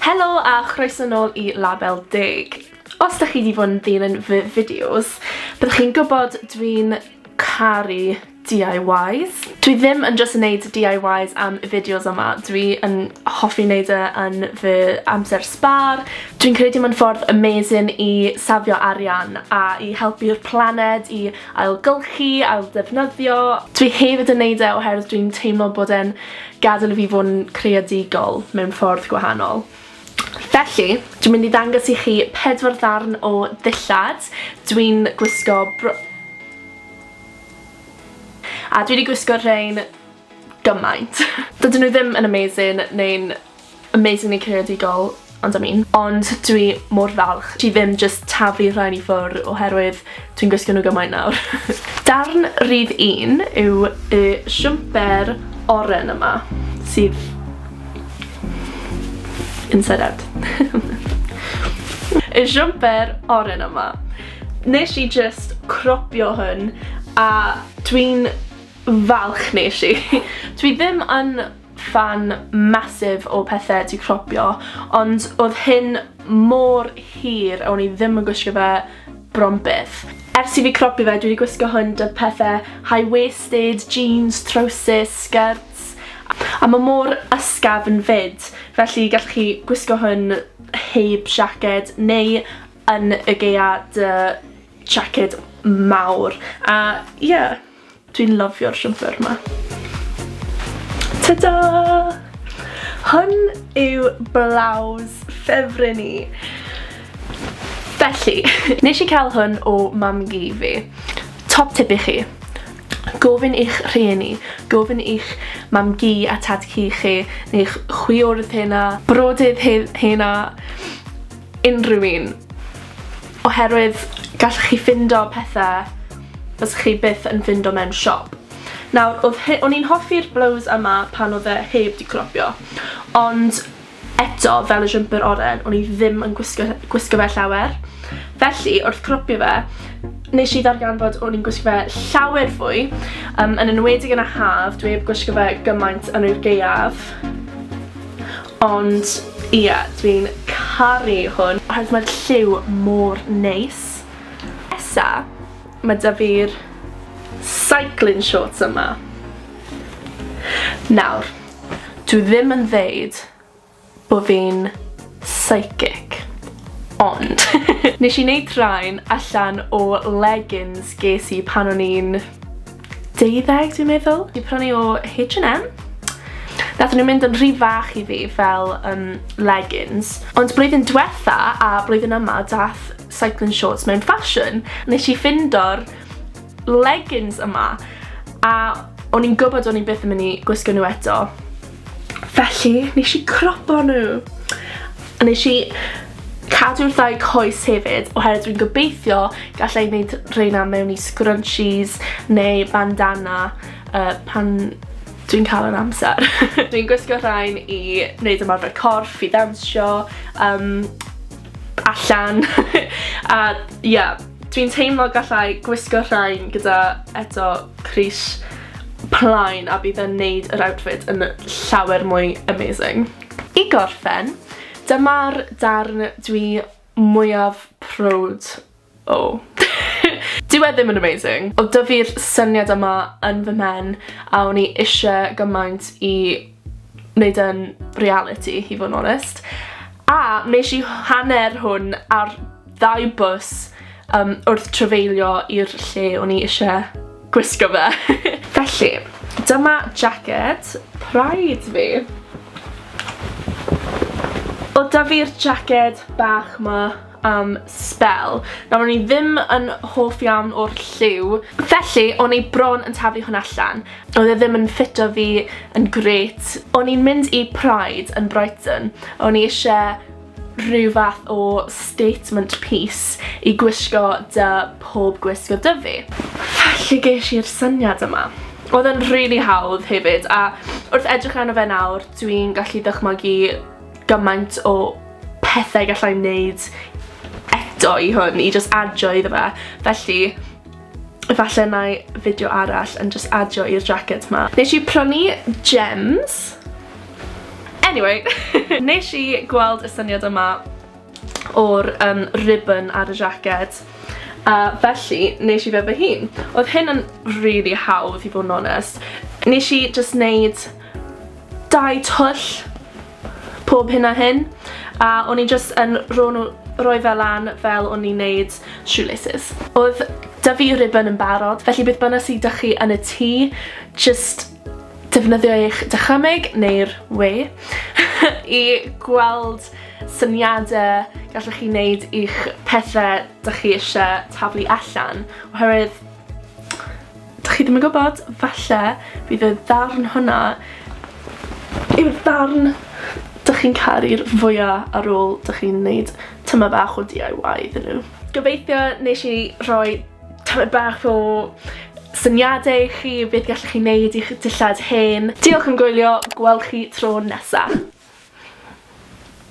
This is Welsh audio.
Helo a chroeso nôl i Label Deg. Os ydych chi wedi bod yn ddilyn fy fideos, byddwch chi'n gwybod dwi'n caru DIYs. Dwi ddim yn just yn neud DIYs am y fideos yma. Dwi yn hoffi wneud yn fy amser sbar. Dwi'n credu mewn ffordd amazing i safio arian a i helpu'r planed i ailgylchu, aildefnyddio. Dwi hefyd yn neud oherwydd dwi'n teimlo bod e'n gadael i fi fod yn creadigol mewn ffordd gwahanol. Felly, dwi'n mynd i ddangos i chi 4 ddarn o ddillad. Dwi'n gwisgo a dwi wedi gwisgo rhain gymaint. Dydyn nhw ddim yn amazing neu'n amazingly creadigol, ond ond dwi mor falch. Dwi ddim just taflu rhain i ffwrdd oherwydd dwi'n gwisgo nhw gymaint nawr. Darn rhif 1 yw y siwmper oren yma, sydd inside out. Y siwmper oren yma. Nes i just cropio hwn a dwi'n falch nes i. Dwi ddim yn fan masif o pethau ti cropio, ond oedd hyn mor hir a o'n i ddim yn gwisgo fe bron byth. Ers i fi cropio fe, dwi wedi gwisgo hwn dy pethau high-waisted, jeans, trowsus, skirts, a mae mor ysgaf yn fyd, felly gallwch chi gwisgo hwn heb siaced neu yn y gaea dy siaced mawr. A ie, dwi'n lyfio'r siwmper yma. Ta-da! Hwn yw blaws ffefryn i. Felly, nes i cael hwn o mam-gu fi. Top tip i chi. Gofyn i'ch rhieni, gofyn i'ch mam-gu a tad-cu chi, neu'ch chwiorydd hynna, brodydd hynna, unrhyw un. Oherwydd gallwch chi ffindo pethau fys chi byth yn ffindo mewn siop. Nawr, o'n i'n hoffi'r blows yma pan oedd e heb di cropio, ond eto, fel y siwmper oren, o'n i ddim yn gwisgo fe llawer. Felly, wrth cropio fe, nes i ddarganfod o'n i'n gwisgo fe llawer fwy, yn enwedig yn y haf, dwi heb gwisgo fe gymaint yn yr gaeaf. Ond, ie, dwi'n caru hwn, oherwydd mae'r lliw mor neis. Nesa, mae da fi'r cycling shorts yma. Nawr, dwi ddim yn ddeud bod fi'n psychic, ond nes i wneud rhain allan o leggings ges i pan o'n i'n 12, dwi'n meddwl. Dwi'n prynu o H&M. Nathon nhw'n mynd yn rhy fach i fi fel leggings, ond blwyddyn diwetha a blwyddyn yma dath cycling shorts mewn ffasiwn. Nes i ffindo'r leggings yma a o'n i'n gwybod o'n i byth yn mynd i gwisgo nhw eto. Felly, nes i cropo nhw. A nes i cadw'r ddau coes hefyd, oherwydd dwi'n gobeithio gallai wneud rheina mewn i scrunchies neu bandana pan dwi'n cael yn amser. Dwi'n gwisgo rhain i wneud ymarfer corff, i ddawnsio, allan. A ie, dwi'n teimlo gallai gwisgo rhain gyda eto crys plaen a bydd yn wneud yr outfit yn llawer mwy amazing. I gorffen, dyma'r darn dwi mwyaf proud o. Dyw e ddim yn amazing. Oedd dy fi'r syniad yma yn fy mhen a o'n i eisiau gymaint i wneud yn reality, i fod yn onest. A nes i hanner hwn ar 2 bws wrth trafeilio i'r lle o'n i eisiau gwisgo fe. Felly, dyma jacket pride fi. Oedd da fi'r jacket bach yma am spell. Nawr, o'n i ddim yn hoff iawn o'r lliw. Felly, o'n i bron yn taflu hwn allan. Oedd e ddim yn ffito fi yn gret. O'n i'n mynd i Pride yn Brighton. O'n i eisiau rhyw fath o statement piece i gwisgo dy pob gwisgo dy fi. Felly ges i'r syniad yma. Oedd e'n rili hawdd hefyd, a wrth edrych arno fe nawr, dwi'n gallu ddychmygu gymaint o pethau gallai wneud eto i hwn, i just adio iddo fe. Felly, efallai na i fideo arall yn just adio i'r jacket ma. Nes i prynu gems. Anyway, nes I gweld y syniad yma o'r ribbon ar y jacket, a felly nes I fe fy hun. Oedd hyn yn really hawdd I fod yn onest. Nes I just wneud 2 twll pob hyn a hyn, a o'n I just yn rhoi fe lan fel o'n i'n wneud shoelaces. Oedd da fi ribbon yn barod, felly beth bynnag sydd â chi yn y tŷ, just defnyddio eich dychymyg neu'r we I gweld syniadau gallwch chi wneud i'ch pethau dych chi eisiau taflu allan, oherwydd dych chi ddim yn gwybod, falle bydd y ddarn hwnna yw'r ddarn dych chi'n caru'r fwyaf ar ôl dych chi'n wneud tyma bach o DIY iddyn nhw. Gobeithio nes I rhoi tyma bach o syniadau chi, beth gallwch chi wneud i'ch dillad hen. Diolch am gwylio, gweld chi tro nesaf.